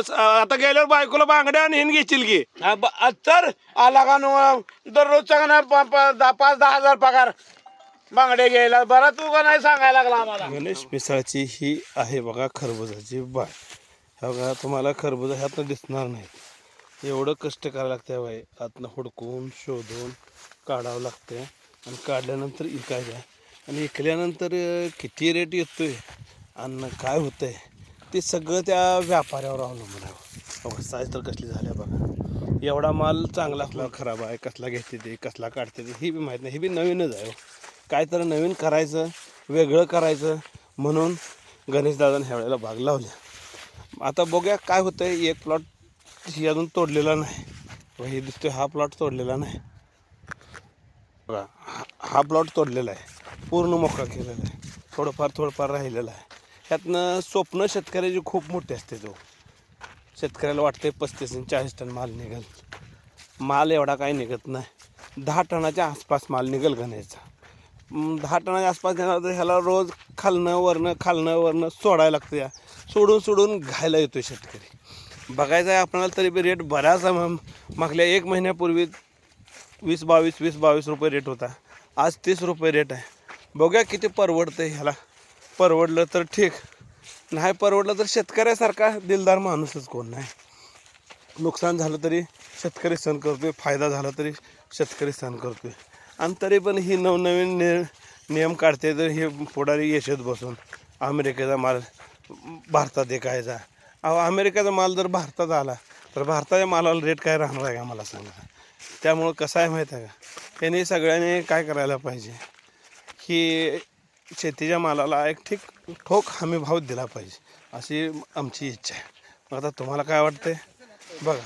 आता गेल्यावर बायकोला बांगड्या आणि हिन घेशील की तर आला का दररोजचा का नाही 5-10 हजार पगार बांगडे घ्यायला. बरा तू का नाही सांगायला लागला आम्हाला. गणेश मिसाळची ही आहे बघा खरबुजाची बाग. ह्या बघा तुम्हाला खरबुजा ह्यातनं दिसणार नाही. एवढं कष्ट करायला लागतं बाई. आतनं हुडकून शोधून काढावं लागतं आणि काढल्यानंतर इकायचं आणि इकल्यानंतर किती रेट येतोय आणि काय होतंय ते सगळं त्या व्यापाऱ्यावर अवलंबून आहे. बघा साईज तर कसली झाल्या बघा. एवढा माल चांगला असला खराब आहे, कसला घेते ते कसला काढते ते ही बी माहीत नाही. ही बी नवीनच आहे. काय तर नवीन करायचं, वेगळं करायचं म्हणून गणेशदादाने ह्या वेळेला बाग लावली. आता बघूया काय होतं आहे. एक प्लॉट ही अजून तोडलेला नाही. हे दिसतोय हा प्लॉट तोडलेला नाही बघा. हा प्लॉट तोडलेला आहे, पूर्ण मोकळा केलेला आहे. थोडंफार राहिलेलं आहे. ह्यातनं स्वप्न शेतकऱ्याची खूप मोठी असते. तो शेतकऱ्याला वाटते 35-40 टन माल निघेल. माल एवढा काही निघत नाही. 10 टनाच्या आसपास माल निघेल गण्याचा. 10 टनाच्या आसपास निघाला तर ह्याला रोज खालनं वरनं सोडायला लागतं. या सोडून घायला येतो शेतकरी. बघायचं आहे आपल्याला तरी बी रेट बऱ्याच मागल्या 1 महिन्यापूर्वी 20-22 रुपये रेट होता. आज 30 रुपये रेट आहे. बघूया किती परवडतं ह्याला. परवडलं तर ठीक, नाही परवडलं तर शेतकऱ्यासारखा दिलदार माणूसच कोण नाही. नुकसान झालं तरी शेतकरी सहन करतोय, फायदा झाला तरी शेतकरी सहन करतोय. आणि तरी पण ही नवनवीन नियम काढते. तर हे पुढारी येशत बसून अमेरिकेचा माल भारतात विकायचा. अमेरिकेचा माल जर भारतात आला तर भारताच्या मालाला रेट काय राहणार आहे का मला सांगा. त्यामुळं कसं आहे माहीत आहे का, त्यांनी सगळ्यांनी काय करायला पाहिजे की शेतीच्या मालाला एक ठोक हमी भाव दिला पाहिजे, अशी आमची इच्छा आहे. मग आता तुम्हाला काय वाटतंय बघा.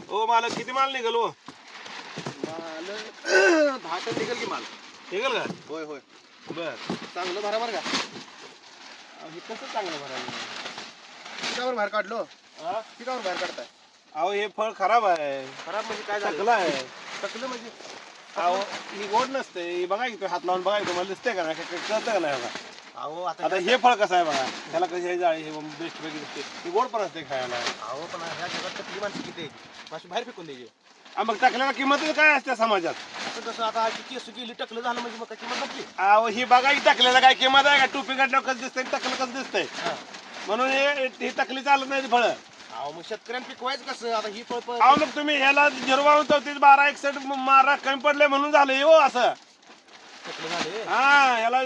ओ मालक किती माल निघाल? हो माल 10 टन निघेल की माल. निघाल का? होय बर चांगलं भरा बरं का. हे कसं चांगलं भरायला? पिकावर बाहेर काढलो. हा पिकावर बाहेर काढताय. अहो हे फळ खराब आहे. खराब म्हणजे काय झालं? टकलं आहे. टकलं म्हणजे अहो ही गोड नसते. ही बघा की हात लावून बघा, तुम्हाला दिसतंय का नाही, कळतं का नाही बघा. अहो आता हे फळ कसं आहे बघा, त्याला कशी आहे जाळी, हे बेस्ट पैकी दिसते. ही गोड पण असते खायला. अहो पण ह्या जगात टकली माणसं किती आहे, माशी बाहेर फेकून द्यायची. मग टाकल्याला किंमत काय असते समाजात? असं कसं आता आजची केस गेली टकलं झालं म्हणजे मग काय किंमत नसली. अहो ही बघा की टाकलेला काय किंमत आहे का? टोपी काढल्यावर कसं दिसतंय, टाकलं कसं दिसतंय. म्हणून ही टाकली चालत नाही फळं. अहो मग शेतकऱ्यांना पिकवायचं कसं आता ही फळ अहो मग तुम्ही ह्याला 0-34-12-61 मारा कमी पडले म्हणून झालं हो असं. टकलं झाले. हा ह्याला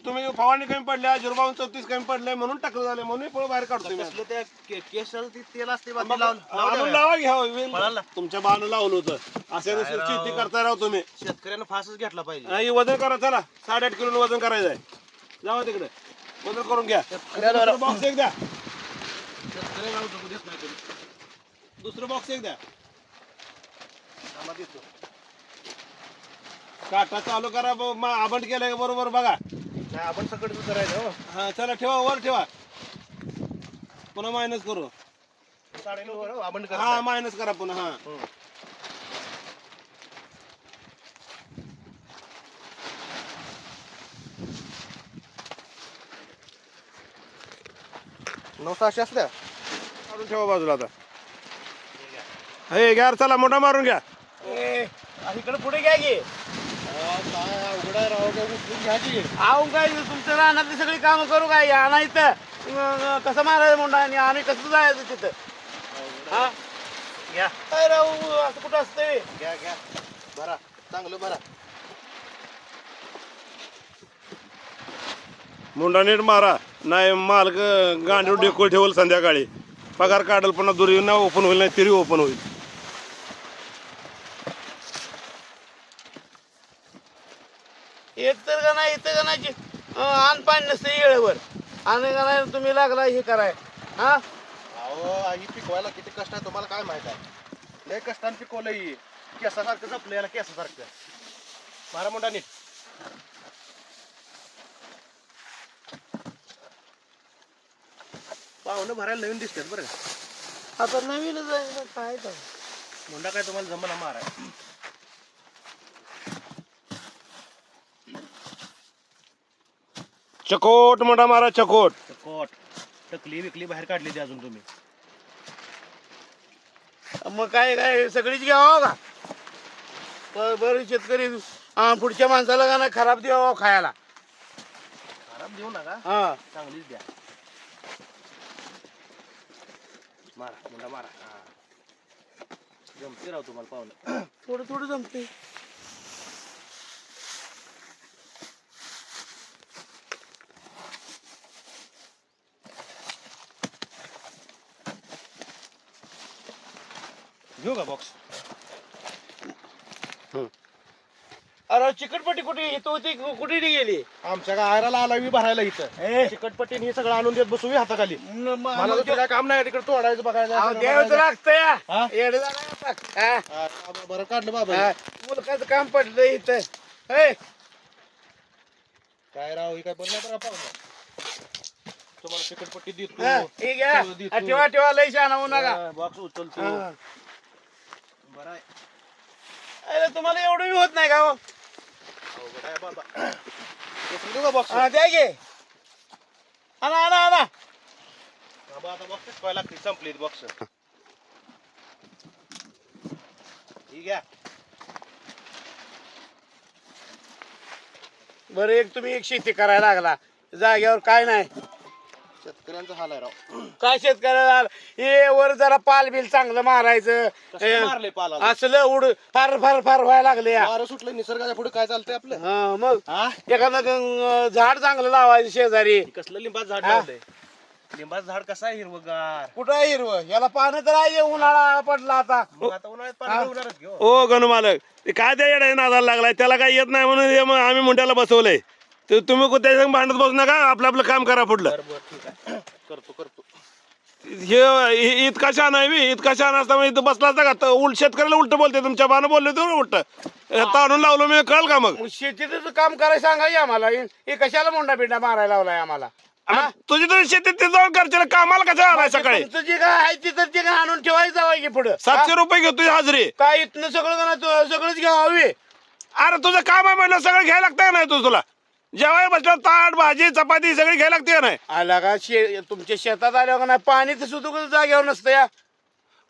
तुम्ही फवारणी कमी पडल्या, 0-34 कमी पडले म्हणून टाकलं झालं, म्हणून फळ बाहेर काढतो मी. कसलं त्या केसाला ते तेल असते बा, ते आणून लावून लावा घ्या होईल. फळाला. तुमच्या बाळानं लावलं होतं. असं काय राव. शेती करता राव तुम्ही. शेतकऱ्यांना फासच घेतला पाहिजे. नाही वजन करा, चला 8.5 किलो वजन करायचं आहे. जावा तिकडे वजन करून घ्या. बॉक्स एक द्या. शेतकऱ्याला जगू देत नाही तुम्ही. दुसरं बॉक्स एक द्या. आम्हाला देतो. काटा चालू करा. आबंट केलंय का बरोबर बघा. नाही आपण सगळं करायचं हो. हा चला ठेवा, वर ठेवा. पुन्हा मायनस करू. 9.5 वर आपण हा मायनस करा पुन्हा. हा नऊ 600 असल्या काढून ठेवा बाजूला. आता हे घ्या, चला मोठा मारून घ्या. इकडे पुढे घ्या की. काय अवघड आहे राव, घ्या की. अहो काय तुमच्या रानातली सगळी कामं करू काय आणायचं कसं मारायचं मुंडा आणि आम्ही कसं जायचं तिथं. हा घ्या. काय राव असं कुठं असतंय. घ्या घ्या बरा चांगलं बरा. मुंडा नीट मारा, नाही मालक गांडीवर डेकोळ ठेवल संध्याकाळी. पगार काढल पुन्हा दुरी ना ओपन होईल, नाही तरी ओपन होईल. एक तर का नाही इथं का नाही आण पाणी नसतं येळेवर आणि का नाही तुम्ही लागला हे कराय. हा अहो ही पिकवायला किती कष्ट आहे तुम्हाला काय माहित आहे. लय कष्टाने पिकवलं ही. केसासारखं जपलं याला, केसासारखं. मारा मोठा नीट. पाहुणं भरायला नवीन दिसतात बरं का. आता नवीनच आहे काय तर मुंडा काय तुम्हाला जमना माराय. चकोट मोठा मारा, चकोट. सकट टकली विकली बाहेर काढली ती अजून तुम्ही. मग काय काय सगळीच घ्यावं का? बरं शेतकरी पुढच्या माणसाला का नाही खराब द्यावं खायला. खराब देऊ नका, हा चांगलीच द्या. मारा मुंडा मारा. जमते राव तुम्हाला पाहुणं. थोडं थोडं जमते. घेऊ का बॉक्स? अरे चिकटपट्टी कुठे इथं होती कुठे गेली? आमच्या गायला आला मी भरायला इथं. चिकटपट्टीने हे सगळं आणून देत बसू हाताखाली. मला तर काय काम नाही तिकडे तोडायचं बघायला. द्यायचं लागतं या हा? येडं झालं आता. हा? बरं काढलं बाबा. हा. मुलकाचं काम पडलं इथं. हे काय राव ही काय बरं नाही बरं पाहुणं. तुम्हाला चिकटपट्टी देतो. हा, ठीक आहे. सगळं देतो. ठेवा ठेवा लय शहाणा होऊ नका. बॉक्स उचलतो. हा. बरं आहे. अरे तुम्हाला एवढं बी होत नाही का हो? अवघड आहे बाबा. उचलून देऊ का बॉक्स? हा, द्या गे. आणा आणा आणा. बाबा आता बॉक्स ठेवायला लागते. संपली बॉक्स. ठीक आहे. बरं एक तुम्ही एक शेती करायला लागला जाग्यावर काय नाही. शेतकऱ्यांचा हाल आहे राव. काय शेतकऱ्याला हे वर जरा पाल बिल चांगलं मारायचं. कसं मारलंय पाला. असलं उड फार फार फार व्हायला लागले या. वारं सुटलं निसर्गाच्या पुढे काय चालतंय आपलं. हा, मग हा? एखादं झाड चांगलं लावायचं शेजारी. कसलं लिंबाचं झाड हा? लावलंय. लिंबाचं झाड कसं आहे हिरवगार. कुठं आहे हिरवं? याला पानं तर आहे. उन्हाळा पडला आता. मग आता उन्हाळ्यात पाणी मिळणारच घेऊ. ओ गणू मालक, ते काय त्या येड्या नादाला लागलाय? त्याला काय येत नाही म्हणून मग आम्ही मुंड्याला बसवलंय. तर तुम्ही त्याच्या भांडत बसू नका. आपलं आपलं काम करा पुढलं. बरं ठीक आहे. करतो करतो. हे इतका छान आहे बी. इतका छान असता म्हणजे इथं बसला असता का? उलट शेतकऱ्याला उलट बोलते. तुमच्या बानं बोलले तर उलट ताणून लावलं मी कळ का मग? मग शेतीचं काम करायला सांगा की आम्हाला. हे कशाला मोंडा बिंडा मारायला लावलाय आम्हाला? मग तुझी तर शेतीत ते जाऊन करशील. कामाला कशा आलाय सकाळी? तुमचं जे काय आहे तिथं ते काय आणून ठेवायचं जावं की पुढं. 700 रुपये घेतोय हाजरी. काय इथनं सगळं का नाही सगळंच घ्यावी. अरे तुझं काम आहे म्हणलं सगळं घ्यायला लागतं का नाही? तुला जेवाय बसलं ताट भाजी चपाती सगळी घ्यायला लागते का नाही? आला का तुमच्या शेतात आल्यावर का नाही पाणी तर सुद्धा जागेवर नसतं या.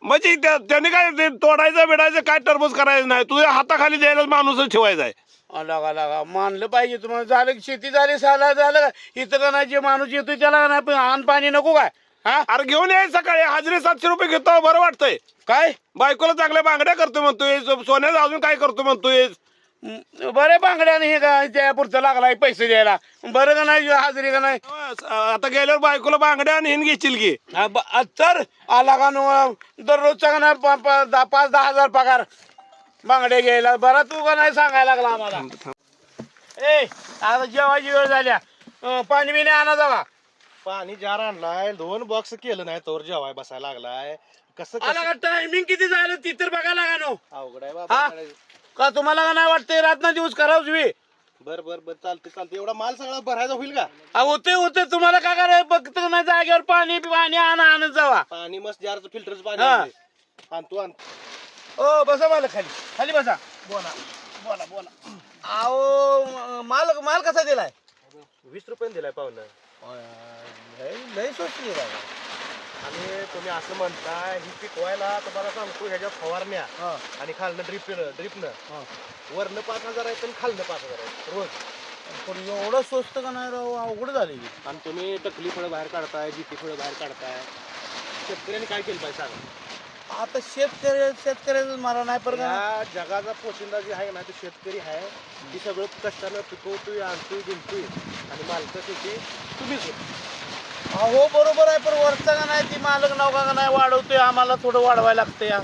म्हणजे त्यांनी काय ते तोडायचं बिडायचं काय टरबूज करायचं नाही. तुझ्या हाताखाली द्यायला माणूसच ठेवायचा आहे. आला का मानलं पाहिजे तुम्हाला. झालं की शेती झाली साला झालं का इथं का नाही जे माणूस येतोय त्याला का नाही अन्न पाणी नको काय? हा अरे घेऊन याय सकाळी हाजरी 700 रुपये घेतो. बरं वाटतंय. काय बायकोला चांगल्या बांगड्या करतो म्हणतोय. सोन्याचं अजून काय करतो म्हणतोय. बरे बांगड्याने हे का त्या पुढचं लागलाय पैसे द्यायला. बरं का नाही हाजरी का नाही. आता गेल्यावर बायकोला बांगड्या आणि हिन घेशील की. तर आला का दररोजचा का नाही 5-10 हजार पगार बांगड्या घ्यायला. बरा तू का नाही सांगायला लागला आम्हाला. ए आता जेवायची वेळ झाल्या. पाणी बिणी आणा जावा. पाणी जार आणलाय. 2 बॉक्स केलं नाही तोवर जेवाय बसायला लागलाय. कसं आला का टायमिंग किती झालं ती तर बघा लागा नो. अवघड आहे हा? बाबा. का तुम्हाला का नाही वाटतंय रातना दिवस करावं तुम्ही? बर बर बर चालते चालते. एवढा माल सगळा भरायचा होईल का? होते तुम्हाला काय करायचं फक्त नाही जागेवर पाणी पाणी आणत जावा. पाणी मस्त जारचं फिल्टरचं पाणी हा. आणलंय. आणतो आणतो. ओ बसा मला खाली खाली बसा. बोला बोला बोला. अहो माल कसा दिलाय? 20 रुपये दिलाय पाहुणं. लय स्वस्त आहे बाबा. आणि तुम्ही असं म्हणताय ही पिकवायला तुम्हाला सांगतो ह्याच्या फवारण्या आणि खालनं ड्रिपनं वरनं 5,000 आहे आणि खालनं 5,000 आहे रोज. पण एवढं स्वस्त का नाही राव? अवघड झाली. आणि तुम्ही टकली फळं बाहेर काढताय, जीती फळं बाहेर काढताय. शेतकऱ्यांनी काय केलं पाहिजे सांगा? आता शेतकऱ्याचं मला नाही पर या जगाचा पोशिंदा जे आहे ना ते शेतकरी आहे. ती सगळं कष्टानं पिकवतोय, आणतोय, दिलतोय आणि मालक शेती तुम्हीच. हो बरोबर आहे. पण वरचा का नाही ती मालक नौका का नाही वाढवतोय. आम्हाला थोडं वाढवायला लागतं या.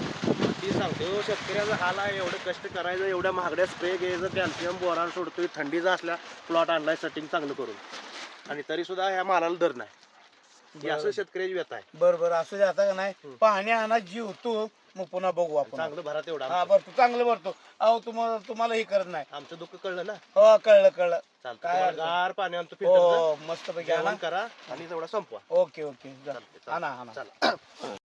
ती सांगतो शेतकऱ्याचा हाल आहे. एवढं कष्ट करायचं, एवढ्या महागड्या स्प्रे घ्यायचं, कॅल्शियम बोरान सोडतोय, थंडीचा असल्या प्लॉट आणलाय सेटिंग चांगलं करून आणि तरी सुद्धा ह्या मालाला दर नाही. ही असं शेतकऱ्याची व्यथा आहे. बरं असं जे आता का नाही पाणी आणा जीव तू मग पुन्हा बघू आपण. चांगलं भरा तेवढा. हा भरतो चांगलं भरतो. अहो तुम्हाला हे करत नाही. आमचं दुःख कळलं ना. हो कळलं चालतं. काय गार पाणी आणतो हो फिल्टर मस्त पैकी जेवण करा आणि तेवढा संपवा. ओके चालतंय, आणा चला.